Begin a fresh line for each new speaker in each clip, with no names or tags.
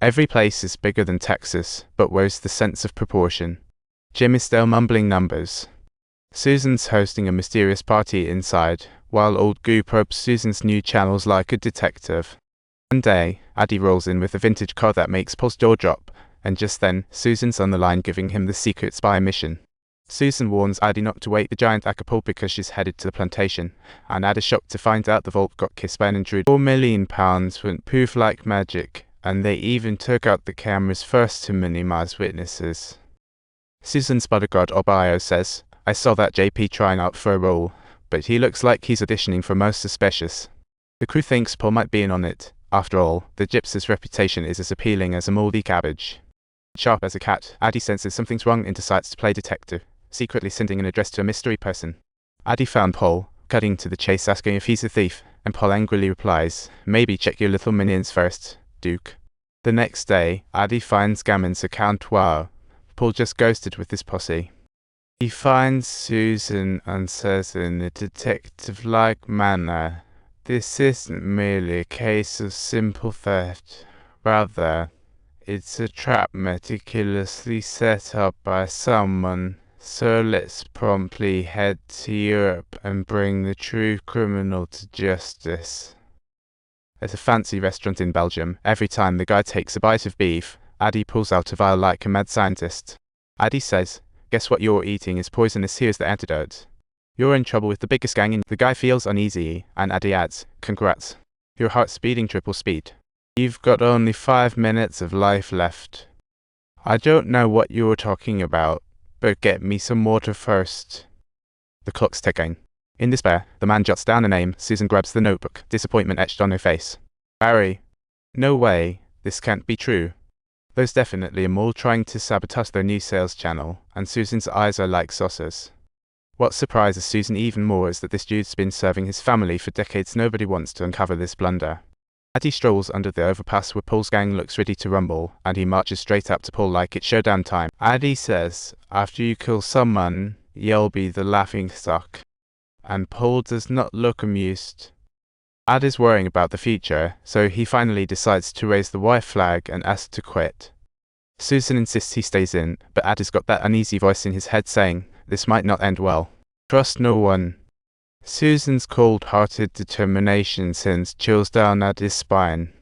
Every place is bigger than Texas, but where's the sense of proportion? Jim is still mumbling numbers. Susan's hosting a mysterious party inside, while old Goo probes Susan's new channels like a detective. One day, Addie rolls in with a vintage car that makes Paul's jaw drop, and just then, Susan's on the line giving him the secret spy mission. Susan warns Addie not to wake the giant Acapulco because she's headed to the plantation, and Addie's shocked to find out the vault got kissed by an intruder. £4 million went poof like magic, and they even took out the cameras first to minimize witnesses. Susan's bodyguard Obio says, "I saw that JP trying out for a role, but he looks like he's auditioning for most suspicious." The crew thinks Paul might be in on it. After all, the gypsy's reputation is as appealing as a moldy cabbage. Sharp as a cat, Addie senses something's wrong and decides to play detective, secretly sending an address to a mystery person. Addie found Paul, cutting to the chase asking if he's a thief, and Paul angrily replies, "Maybe check your little minions first, Duke." The next day, Addie finds Gammon's account. Wow, Paul just ghosted with his posse. He finds Susan and says in a detective-like manner, "This isn't merely a case of simple theft. Rather, it's a trap meticulously set up by someone. So let's promptly head to Europe and bring the true criminal to justice." At a fancy restaurant in Belgium, every time the guy takes a bite of beef, Addie pulls out a vial like a mad scientist. Addie says, "Guess what you're eating is poisonous, here's the antidote. You're in trouble with the biggest gang in." The guy feels uneasy, and Addie adds, "Congrats. Your heart's beating triple speed. You've got only 5 minutes of life left." "I don't know what you're talking about, but get me some water first." The clock's ticking. In despair, the man jots down a name. Susan grabs the notebook, disappointment etched on her face. "Barry. No way, this can't be true. There's definitely a mole trying to sabotage their new sales channel, and Susan's eyes are like saucers." What surprises Susan even more is that this dude's been serving his family for decades. Nobody wants to uncover this blunder. Addie strolls under the overpass where Paul's gang looks ready to rumble, and he marches straight up to Paul like it's showdown time. Addie says, "After you kill someone, you'll be the laughingstock." And Paul does not look amused. Addie's worrying about the future, so he finally decides to raise the white flag and ask to quit. Susan insists he stays in, but Addie's got that uneasy voice in his head saying, "This might not end well. Trust no one." Susan's cold-hearted determination sends chills down Addie's spine.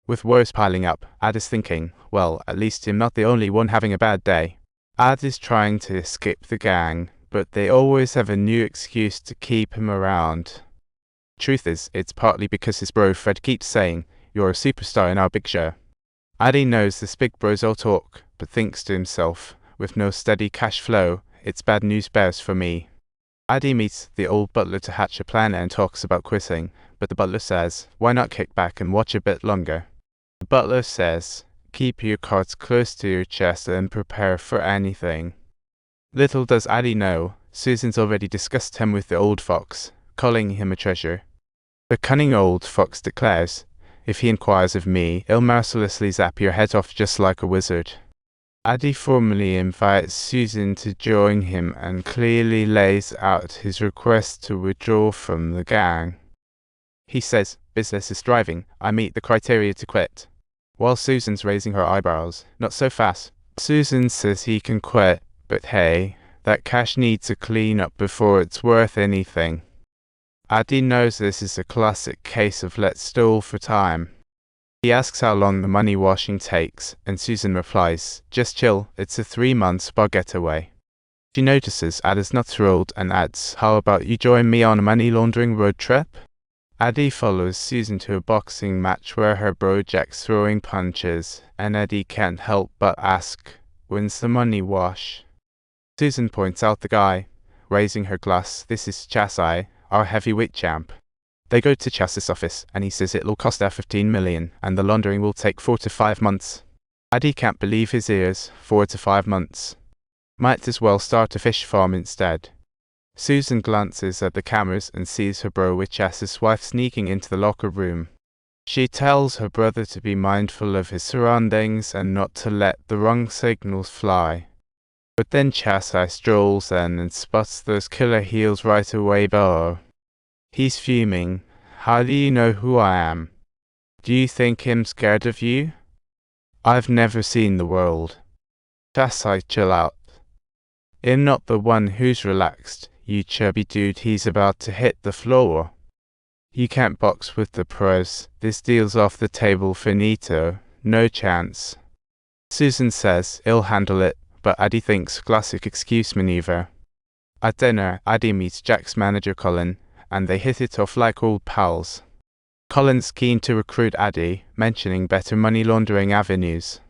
With worries piling up, Addie's thinking, well, at least I'm not the only one having a bad day. Addie's trying to escape the gang, but they always have a new excuse to keep him around. Truth is, it's partly because his bro Fred keeps saying, "You're a superstar in our big show." Addie knows this big bro's all talk, but thinks to himself, with no steady cash flow, it's bad news bears for me. Addie meets the old butler to hatch a plan and talks about quitting, but the butler says, "Why not kick back and watch a bit longer?" The butler says, "Keep your cards close to your chest and prepare for anything." Little does Addie know, Susan's already discussed him with the old fox, calling him a treasure. The cunning old fox declares, "If he inquires of me, I'll mercilessly zap your head off just like a wizard." Addie formally invites Susan to join him and clearly lays out his request to withdraw from the gang. He says, "Business is thriving, I meet the criteria to quit." While Susan's raising her eyebrows, "Not so fast." Susan says he can quit, but hey, that cash needs a clean up before it's worth anything. Addie knows this is a classic case of let's stall for time. He asks how long the money washing takes, and Susan replies, "Just chill, it's a 3-month spa getaway." She notices Addie's not thrilled and adds, "How about you join me on a money laundering road trip?" Addie follows Susan to a boxing match where her bro Jack's throwing punches, and Addie can't help but ask, "When's the money wash?" Susan points out the guy, raising her glass. "This is Chasai, our heavyweight champ." They go to Chas's office, and he says it'll cost her 15 million, and the laundering will take 4 to 5 months. Addie can't believe his ears. 4 to 5 months. Might as well start a fish farm instead. Susan glances at the cameras and sees her bro with Chas's wife sneaking into the locker room. She tells her brother to be mindful of his surroundings and not to let the wrong signals fly. But then Chasai strolls in and spots those killer heels right away. He's fuming. "How do you know who I am? Do you think I'm scared of you?" I've never seen the world. Chasai, chill out. I'm not the one who's relaxed, you chubby dude. He's about to hit the floor. You can't box with the pros. This deal's off the table, finito. No chance. Susan says, "I'll handle it," but Addie thinks classic excuse maneuver. At dinner, Addie meets Jack's manager Colin, and they hit it off like old pals. Colin's keen to recruit Addie, mentioning better money laundering avenues.